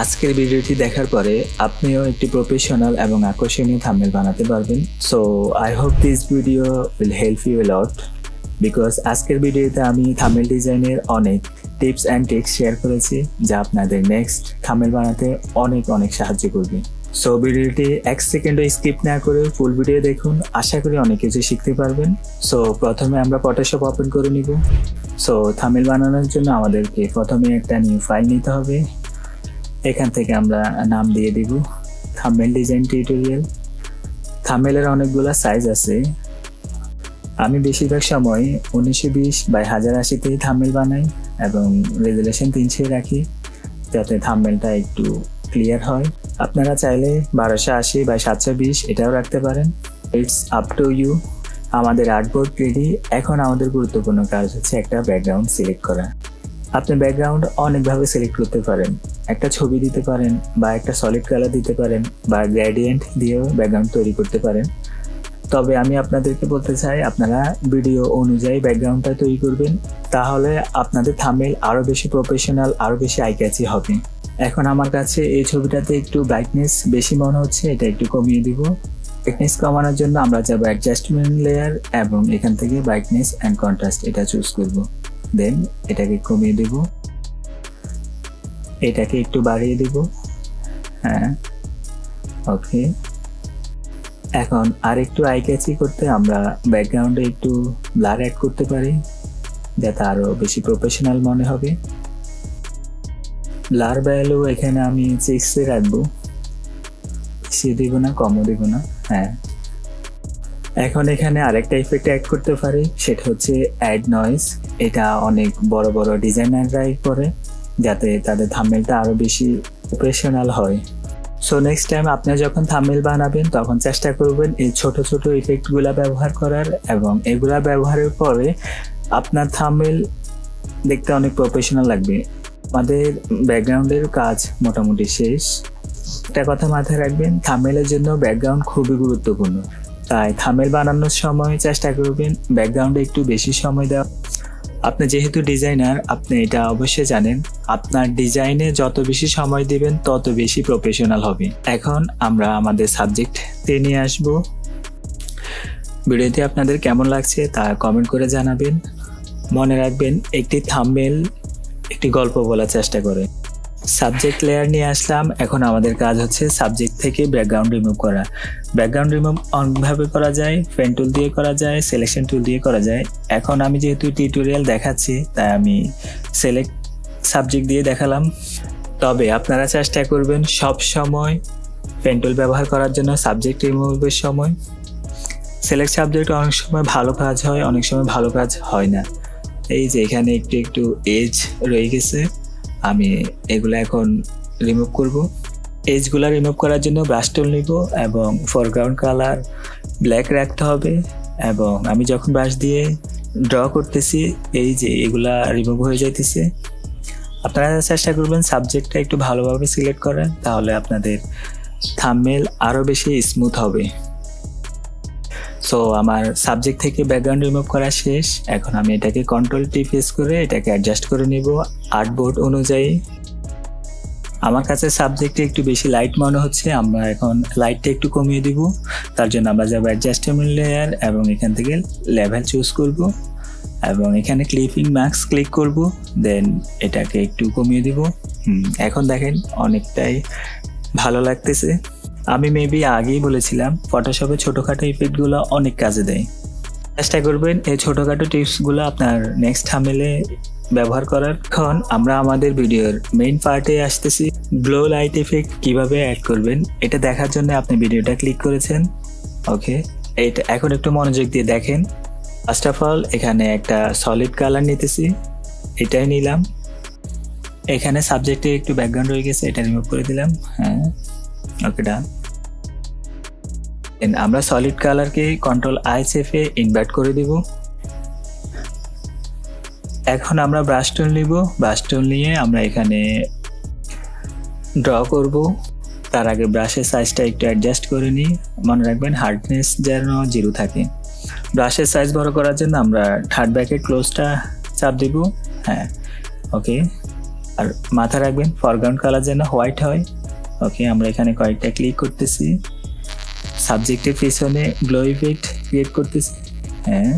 আজকের ভিডিওটি দেখার পরে আপনিও একটি প্রফেশনাল এবং আকর্ষণীয় থাম্বনেল বানাতে পারবেন। So I hope this video will help you a lot because আজকের ভিডিওতে আমি থাম্বনেল ডিজাইনের অনেক টিপস অ্যান্ড ট্রিক্স শেয়ার করেছি যা আপনাদের নেক্সট থাম্বনেল বানাতে অনেক সাহায্য করবে। সো ভিডিওটি 1 সেকেন্ডও স্কিপ না করে ফুল ভিডিও দেখুন, আশা করি অনেক কিছু শিখতে পারবেন। সো প্রথমে আমরা ফটোশপ ওপেন করে নিব। সো থাম্বনেল বানানোর জন্য আমাদেরকে প্রথমে একটা নিউ ফাইল নিতে হবে। এখান থেকে আমরা নাম দিয়ে দিব থাম্বনেল ডিজাইন টিউটোরিয়াল। থাম্বনেলের অনেকগুলো সাইজ আছে, আমি বেশিরভাগ সময় 1920x1080 থাম্বনেল বানাই এবং রেজুলেশন 300 রাখি যাতে থাম্বনেলটা একটু ক্লিয়ার হয়। আপনারা চাইলে 1280x720 এটাও রাখতে পারেন, ইটস আপ টু ইউ। আমাদের আর্টবোর্ড রেডি। এখন আমাদের গুরুত্বপূর্ণ কাজ হচ্ছে একটা ব্যাকগ্রাউন্ড সিলেক্ট করা। আপনি ব্যাকগ্রাউন্ড অনেকভাবে সিলেক্ট করতে পারেন, একটা ছবি দিতে পারেন বা একটা সলিড কালার দিতে পারেন বা গ্রেডিয়েন্ট দিয়েও ব্যাকগ্রাউন্ড তৈরি করতে পারেন। তবে আমি আপনাদেরকে বলতে চাই আপনারা ভিডিও অনুযায়ী ব্যাকগ্রাউন্ডটা তৈরি করবেন, তাহলে আপনাদের থাম্বনেল আরও বেশি প্রফেশনাল, আরও বেশি আই ক্যাচি হবে। এখন আমার কাছে এই ছবিটাতে একটু ব্রাইটনেস বেশি মনে হচ্ছে, এটা একটু কমিয়ে দিব। ব্রাইটনেস কমানোর জন্য আমরা যাব অ্যাডজাস্টমেন্ট লেয়ার এবং এখান থেকে ব্রাইটনেস অ্যান্ড কন্ট্রাস্ট এটা চুজ করব। দেন এটাকে কমিয়ে দেব, এটাকে একটু বাড়িয়ে দেব। হ্যাঁ, ওকে। এখন আর একটু আই ক্যাচি করতে আমরা ব্যাকগ্রাউন্ডে একটু ব্লার অ্যাড করতে পারি যাতে আরও বেশি প্রফেশনাল মনে হবে। ব্লার ভ্যালু এখানে আমি 6 রাখবো, বেশি দিব না, কমও দিব না। হ্যাঁ, এখন এখানে আরেকটা ইফেক্ট অ্যাড করতে পারি, সেটা হচ্ছে অ্যাড নয়েজ। এটা অনেক বড় বড় ডিজাইনাররাই করে যাতে তাদের থাম্বনেলটা আরও বেশি প্রফেশনাল হয়। সো নেক্সট টাইম আপনি যখন থাম্বনেল বানাবেন তখন চেষ্টা করবেন এই ছোট ছোট ইফেক্টগুলো ব্যবহার করার, এবং এগুলা ব্যবহারের পরে আপনার থাম্বনেল দেখতে অনেক প্রফেশনাল লাগবে। আমাদের ব্যাকগ্রাউন্ডের কাজ মোটামুটি শেষ। একটা কথা মাথায় রাখবেন, থাম্বনেলের জন্য ব্যাকগ্রাউন্ড খুবই গুরুত্বপূর্ণ, তাই থাম্বনেল বানানোর সময় চেষ্টা করবেন ব্যাকগ্রাউন্ডে একটু বেশি সময় দেওয়া। আপনি যেহেতু ডিজাইনার, আপনি এটা অবশ্যই জানেন, আপনার ডিজাইনে যত বেশি সময় দিবেন তত বেশি প্রফেশনাল হবে। এখন আমরা আমাদের সাবজেক্টে নিয়ে আসব। ভিডিওটি আপনাদের কেমন লাগছে তা কমেন্ট করে জানাবেন। মনে রাখবেন একটি থাম্বনেল একটি গল্প বলার চেষ্টা করে। সাবজেক্ট লেয়ার নিয়ে আসলাম। এখন আমাদের কাজ হচ্ছে সাবজেক্ট থেকে ব্যাকগ্রাউন্ড রিমুভ করা। ব্যাকগ্রাউন্ড রিমুভ অনেকভাবে করা যায়, পেন টুল দিয়ে করা যায়, সিলেকশন টুল দিয়ে করা যায়। এখন আমি যেহেতু টিউটোরিয়াল দেখাচ্ছি তাই আমি সিলেক্ট সাবজেক্ট দিয়ে দেখালাম। তবে আপনারা চেষ্টা করবেন সব সময় পেন টুল ব্যবহার করার জন্য সাবজেক্ট রিমুভের সময়। সিলেক্ট সাবজেক্ট অনেক সময় ভালো কাজ হয়, অনেক সময় ভালো কাজ হয় না। এই যে এখানে একটু এজ রয়ে গেছে, আমি এগুলো এখন রিমুভ করব। এজগুলো রিমুভ করার জন্য ব্রাশ টুল নিব এবং ফরগ্রাউন্ড কালার ব্ল্যাক রাখতে হবে, এবং আমি যখন ব্রাশ দিয়ে ড্র করতেছি এই যে এগুলা রিমুভ হয়ে যাইতেছে। আপনারা চেষ্টা করবেন সাবজেক্টটা একটু ভালোভাবে সিলেক্ট করেন, তাহলে আপনাদের থাম্বনেল আরও বেশি স্মুথ হবে। সো আমার সাবজেক্ট থেকে ব্যাকগ্রাউন্ড রিমুভ করা শেষ। এখন আমি এটাকে কন্ট্রোল টি প্রেস করে এটাকে অ্যাডজাস্ট করে নিব আর্টবোর্ড অনুযায়ী। আমার কাছে সাবজেক্টে একটু বেশি লাইট মনে হচ্ছে, আমরা এখন লাইটটা একটু কমিয়ে দিব। তার জন্য আমরা যাব অ্যাডজাস্টমেন্ট লেয়ার এবং এখান থেকে লেভেল চুজ করব এবং এখানে ক্লিপিং মাস্ক ক্লিক করব, দেন এটাকে একটু কমিয়ে দিব। এখন দেখেন অনেকটাই ভালো লাগতেছে। আমি মেবি আগেই বলেছিলাম ফটোশপে ছোটোখাটো ইফেক্টগুলো অনেক কাজে দেয়। চেষ্টা করবেন এই ছোটোখাটো টিপসগুলো আপনার নেক্সট থাম্বনেলে ব্যবহার করার। এখন আমরা আমাদের ভিডিওর মেইন পার্টে আসতেছি। গ্লো লাইট ইফেক্ট কিভাবে অ্যাড করবেন এটা দেখার জন্য আপনি ভিডিওটা ক্লিক করেছেন। ওকে, এইটা এখন একটু মনোযোগ দিয়ে দেখেন। ফার্স্ট অফ অল এখানে একটা সলিড কালার নিতেছি, এটাই নিলাম। এখানে সাবজেক্টে একটু ব্যাকগ্রাউন্ড রয়ে গেছে, এটা রিমুভ করে দিলাম। হ্যাঁ, ওকে, ডান। আমরা সলিড কালারকে কন্ট্রোল আই চেপে ইনভার্ট করে দিব। এখন আমরা ব্রাশ টুল নিব, ব্রাশ টুল নিয়ে আমরা এখানে ড্র করব। তার আগে ব্রাশের সাইজটা একটু অ্যাডজাস্ট করে নিই। মনে রাখবেন হার্ডনেস যেন 0 থাকে। ব্রাশের সাইজ বড় করার জন্য আমরা থার্ড ব্র্যাকেট ক্লোজটা চাপ দিব। হ্যাঁ, ওকে। আর মাথা রাখবেন ফরগ্রাউন্ড কালার যেন হোয়াইট হয়। ওকে, আমরা এখানে কয়েকটা ক্লিক করতেছি, সাবজেক্টের পিছনে গ্লো ইফেক্ট ক্রিয়েট করতেছি। হ্যাঁ,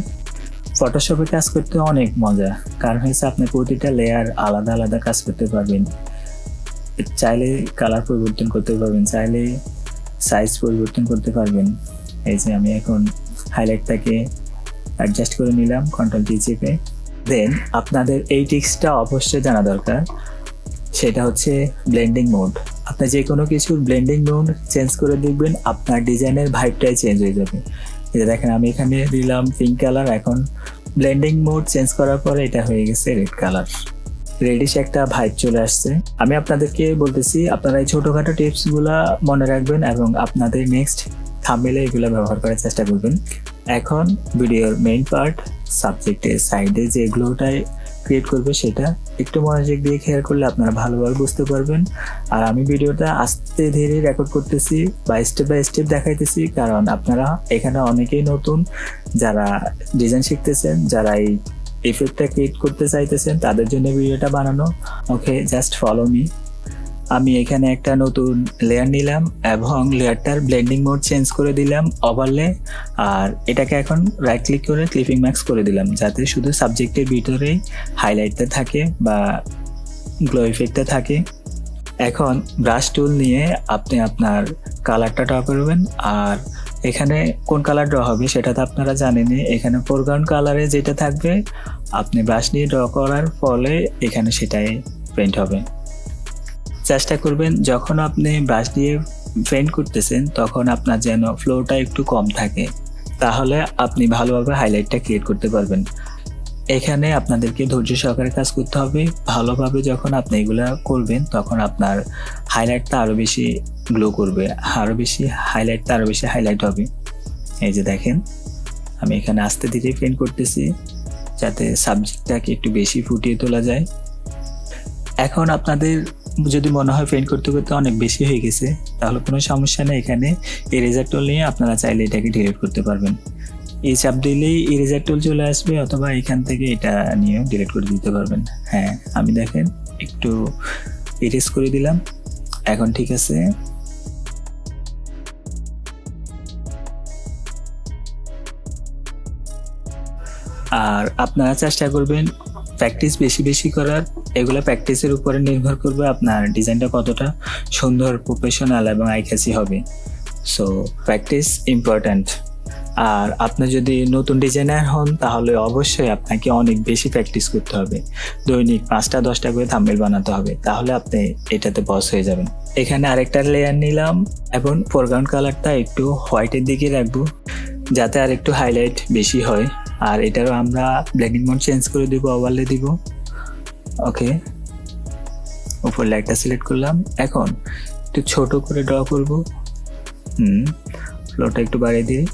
ফটোশপে কাজ করতে অনেক মজা, কারণ হচ্ছে আপনি প্রতিটা লেয়ার আলাদা আলাদা কাজ করতে পারবেন। চাইলে কালার পরিবর্তন করতে পারবেন, চাইলে সাইজ পরিবর্তন করতে পারবেন। এই যে আমি এখন হাইলাইটটাকে অ্যাডজাস্ট করে নিলাম কন্ট্রোল টি চেপে। দেন আপনাদের এই টিক্সটা অবশ্যই জানা দরকার, সেটা হচ্ছে ব্লেন্ডিং মোড। আপনি যে কোনো কিছুর ব্লেন্ডিং মোড চেঞ্জ করে দেখবেন আপনার ডিজাইনের ভাইবটাই চেঞ্জ হয়ে যাবে। এটা দেখেন আমি এখানে দিলাম পিঙ্ক কালার, এখন ব্লেন্ডিং মোড চেঞ্জ করার পরে এটা হয়ে গেছে রেড কালার। রেডিশ একটা ভাইব চলে আসছে। আমি আপনাদেরকে বলতেছি আপনারা এই ছোটোখাটো টিপসগুলো মনে রাখবেন এবং আপনাদের নেক্সট থাম্বনেইলে এগুলো ব্যবহার করার চেষ্টা করবেন। এখন ভিডিওর মেইন পার্ট, সাবজেক্টের সাইডে যে গ্লোটাই ক্রিয়েট করবে সেটা একটু মনোযোগ দিয়ে খেয়াল করলে আপনারা ভালোভাবে বুঝতে পারবেন। আর আমি ভিডিওটা আস্তে ধীরে রেকর্ড করতেছি বা স্টেপ বাই স্টেপ দেখাইতেছি, কারণ আপনারা এখানে অনেকেই নতুন, যারা ডিজাইন শিখতেছেন, যারা এই ইফেক্টটা ক্রিয়েট করতে চাইতেছেন, তাদের জন্য ভিডিওটা বানানো। ওকে, জাস্ট ফলো মি। আমি এখানে একটা নতুন লেয়ার নিলাম এবং লেয়ারটার ব্লেন্ডিং মোড চেঞ্জ করে দিলাম ওভারলে, আর এটাকে এখন রাইট ক্লিক করে ক্লিপিং ম্যাক্স করে দিলাম, যাতে শুধু সাবজেক্টের ভিতরেই হাইলাইটটা থাকে বা গ্লো ইফেক্টটা থাকে। এখন ব্রাশ টুল নিয়ে আপনি আপনার কালারটা ড্র করবেন, আর এখানে কোন কালার ড্র হবে সেটা তো আপনারা জানেনই। এখানে ফোরগ্রাউন্ড কালারে যেটা থাকবে আপনি ব্রাশ নিয়ে ড্র করার ফলে এখানে সেটাই পেইন্ট হবে। চেষ্টা করবেন যখন আপনি ব্রাশ দিয়ে পেইন্ট করতেছেন তখন আপনার যেন ফ্লোটা একটু কম থাকে, তাহলে আপনি ভালোভাবে হাইলাইটটা ক্রিয়েট করতে পারবেন। এখানে আপনাদেরকে ধৈর্য সহকারে কাজ করতে হবে। ভালোভাবে যখন আপনি এগুলা করবেন তখন আপনার হাইলাইটটা আরও বেশি গ্লো করবে, আরও বেশি হাইলাইট হবে। এই যে দেখেন আমি এখানে আস্তে ধীরে পেইন্ট করতেছি যাতে সাবজেক্টটাকে একটু বেশি ফুটিয়ে তোলা যায়। এখন আপনাদের যদি মনে হয় পেইন্ট করতে করতে অনেক বেশি হয়ে গেছে, তাহলে কোনো সমস্যা নেই, এখানে ইরেজার টুল নিয়ে আপনারা চাইলে এটাকে ডিলিট করতে পারবেন। এই চাপ দিলেই ইরেজার টুল চলে আসবে, অথবা এখান থেকে এটা নিয়েও ডিলিট করে দিতে পারবেন। হ্যাঁ, আমি দেখেন একটু ইরেজ করে দিলাম, এখন ঠিক আছে। আর আপনারা চেষ্টা করবেন প্র্যাকটিস বেশি বেশি করার। এগুলো প্র্যাকটিসের উপরে নির্ভর করবে আপনার ডিজাইনটা কতটা সুন্দর, প্রফেশনাল এবং আইক্যাচি হবে। So practice important. আর আপনি যদি নতুন ডিজাইনার হন তাহলে অবশ্যই আপনাকে অনেক বেশি প্র্যাকটিস করতে হবে। দৈনিক 5টা-10টা করে থাম্বনেইল বানাতে হবে, তাহলে আপনি এটাতে বস হয়ে যাবেন। এখানে আরেকটা লেয়ার নিলাম এবং ফোরগ্রাউন্ড কালারটা একটু হোয়াইটের দিকে রাখবো যাতে আর একটু হাইলাইট বেশি হয়। আর এটারও আমরা ব্লেন্ডিং মোড চেঞ্জ করে দিব, ওভারলে দিব। ওকে, উপর লাইটটা সিলেক্ট করলাম। এখন একটু ছোট করে ড্র করব। ফ্লোটা একটু বাড়িয়ে দিই।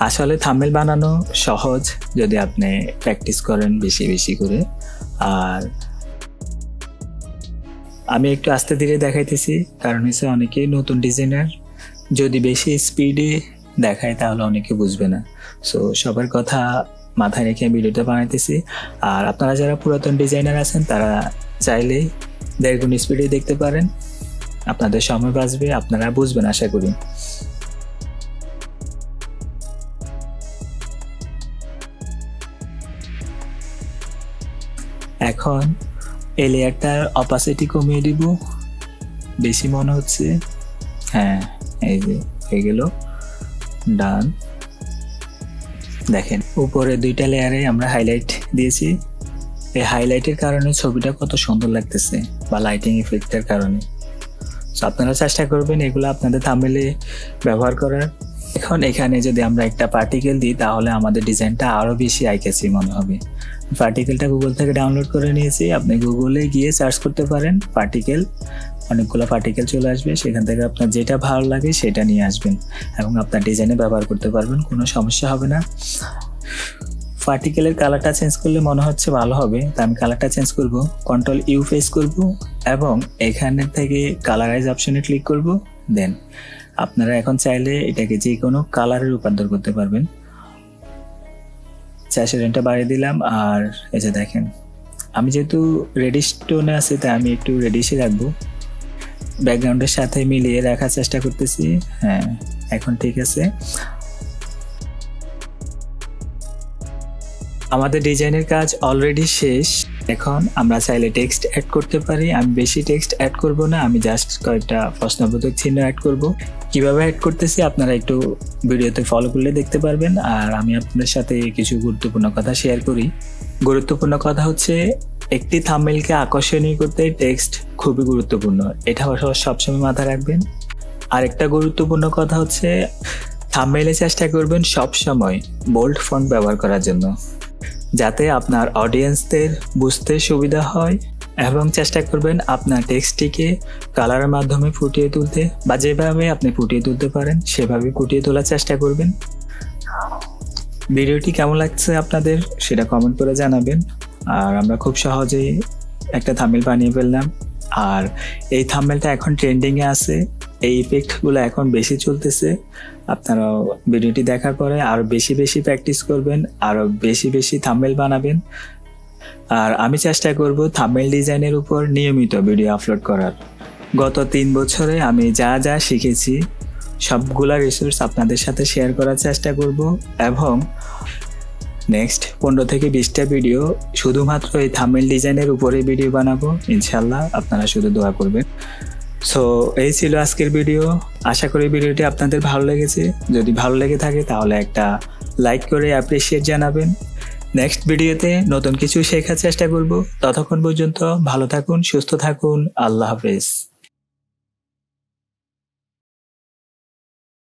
আসলে থাম্বনেইল বানানো সহজ যদি আপনি প্র্যাকটিস করেন বেশি বেশি করে। আর আমি একটু আস্তে ধীরে দেখাইতেছি, কারণ হচ্ছে অনেকেই নতুন ডিজাইনার, যদি বেশি স্পিডে দেখায় তাহলে অনেকে বুঝবে না। সো সবার কথা মাথায় রেখে ভিডিওটা বানাইতেছি। আর আপনারা যারা পুরাতন ডিজাইনার আছেন তারা চাইলে 1.5 গুণ স্পিডে দেখতে পারেন, আপনাদের সময় বাঁচবে, আপনারা বুঝবেন আশা করি। এখন এই লেয়ারটার অপাসিটি কমিয়ে দিব, বেশি মনে হচ্ছে। হ্যাঁ, এই যে হয়ে গেল, ডান। দেখেন উপরে 2টা লেয়ারে আমরা হাইলাইট দিয়েছি। এই হাইলাইটের কারণে ছবিটা কত সুন্দর লাগতেছে, বা লাইটিং ইফেক্টের কারণে। সো আপনারা চেষ্টা করবেন এগুলো আপনাদের থাম্বনেইলে ব্যবহার করার। এখন এখানে যদি আমরা একটা পার্টিকেল দিই তাহলে আমাদের ডিজাইনটা আরও বেশি আইক্যাচি মনে হবে। পার্টিকেলটা গুগল থেকে ডাউনলোড করে নিয়েছি, আপনি গুগলে গিয়ে সার্চ করতে পারেন পার্টিকেল, অনেকগুলো পার্টিকেল চলে আসবে, সেখান থেকে আপনার যেটা ভালো লাগে সেটা নিয়ে আসবেন এবং আপনার ডিজাইনে ব্যবহার করতে পারবেন, কোনো সমস্যা হবে না। পার্টিকেলের কালারটা চেঞ্জ করলে মনে হচ্ছে ভালো হবে, তাই আমি কালারটা চেঞ্জ করব, কন্ট্রোল ইউ প্রেস করব এবং এখানে থেকে কালারাইজ অপশনে ক্লিক করব। দেন আপনারা এখন চাইলে এটাকে যে কোনো কালারে রূপান্তর করতে পারবেন। স্যাচুরেশনটা বাড়িয়ে দিলাম। আর এই যে দেখেন, আমি যেহেতু রেডিশ টোনে আছি তাই আমি একটু রেডিশই রাখবো। ব্যাকগ্রাউন্ডের সাথে মিলিয়ে রাখার চেষ্টা করতেছি। হ্যাঁ, এখন ঠিক আছে। আমাদের ডিজাইনের কাজ অলরেডি শেষ। এখন আমরা চাইলে টেক্সট অ্যাড করতে পারি। আমি বেশি টেক্সট অ্যাড করব না, আমি জাস্ট কয়েকটা প্রশ্নবোধক চিহ্ন অ্যাড করব। কিভাবে অ্যাড করতেছি আপনারা একটু ভিডিওতে ফলো করলে দেখতে পারবেন। আর আমি আপনাদের সাথে কিছু গুরুত্বপূর্ণ কথা শেয়ার করি। গুরুত্বপূর্ণ কথা হচ্ছে, একটি থাম্বনেইলকে আকর্ষণীয় করতে টেক্সট খুবই গুরুত্বপূর্ণ, এটা সবসময় মাথায় রাখবেন। আরেকটা গুরুত্বপূর্ণ কথা হচ্ছে, থাম্বনেইলে চেষ্টা করবেন সবসময় বোল্ড ফন্ট ব্যবহার করার জন্য, যাতে আপনার অডিয়েন্সদের বুঝতে সুবিধা হয়, এবং চেষ্টা করবেন আপনার টেক্সটটিকে কালারের মাধ্যমে ফুটিয়ে তুলতে, বা যেভাবে আপনি ফুটিয়ে তুলতে পারেন সেভাবে ফুটিয়ে তোলার চেষ্টা করবেন। ভিডিওটি কেমন লাগছে আপনাদের সেটা কমেন্ট করে জানাবেন। আর আমরা খুব সহজেই একটা থাম্বনেইল বানিয়ে ফেললাম। আর এই থাম্বনেইলটা এখন ট্রেন্ডিংয়ে আছে, এই ইফেক্টগুলো এখন বেশি চলতেছে। আপনারা ভিডিওটি দেখার পরে আরও বেশি বেশি প্র্যাকটিস করবেন, আরও বেশি বেশি থাম্বনেইল বানাবেন। আর আমি চেষ্টা করব থাম্বনেইল ডিজাইনের উপর নিয়মিত ভিডিও আপলোড করার। গত 3 বছরে আমি যা যা শিখেছি সবগুলা রিসোর্স আপনাদের সাথে শেয়ার করার চেষ্টা করব, এবং নেক্সট 15 থেকে 20টা ভিডিও শুধুমাত্র এই থাম্বনেইল ডিজাইনের উপরে ভিডিও বানাবো ইনশাল্লাহ। আপনারা শুধু দোয়া করবেন। সো এই ছিল আজকের ভিডিও। আশা করি ভিডিওটি আপনাদের ভালো লেগেছে। যদি ভালো লেগে থাকে তাহলে একটা লাইক করে অ্যাপ্রিসিয়েট জানাবেন। নেক্সট ভিডিওতে নতুন কিছু শেখার চেষ্টা করব। ততক্ষণ পর্যন্ত ভালো থাকুন, সুস্থ থাকুন। আল্লাহ হাফেজ।